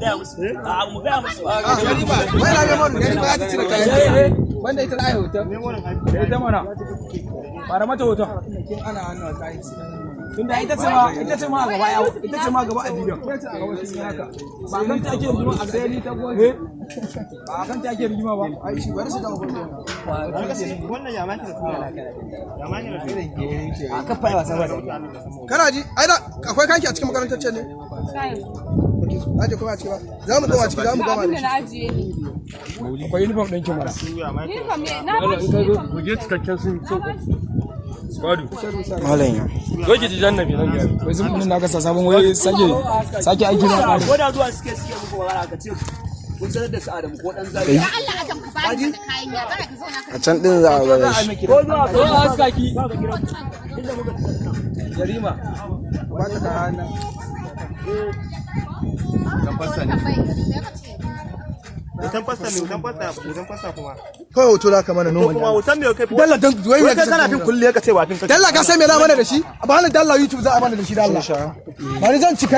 gaya musu a mu gaya musu wai na ga mun gari ba ta cire kayan wanda ita da hoto da ita mana fara mata hoto kin ana hannu kai tunda ita ce ma gaba yawo ita ce ma gaba a bidiyon ba kan ta ake rigima a sai ni ta gobe ba kan ta ake rigima ba ai shi bari su da gobe wannan ya maki da kuma ya maki da irin a kafa ya wasa ba kana ji ai da akwai kanki a cikin makarantar ce ne aje kuma a ciki ba za mu koma ciki za mu gama da shi akwai uniform ɗin kin mara uniform ne na ba shi ku je cikakken sun Kwadu. Malam ya. Goge ji jannabi nan gari. Wai sun kunin naka sabon wai sake aiki na ƙari. Ko da zuwa suke muku magana ka ce kun sanar da su Adamu ko dan zai. Allah akan ku ba ni da kayan ya zaka ka zauna A can din za a ga shi. Ko zuwa Ko a haska ki. Jarima. Ba ta da nan. Wutan fasta kuma. Kawai hoto za ka mana noma. Kuma wutan me kai? Dalla dan wai me kai kana fin kulle ka ce ba fin ka. Dalla ka sai me na mana da shi? Ba halin dalla YouTube za a mana da shi da Allah. Ba ni zan cika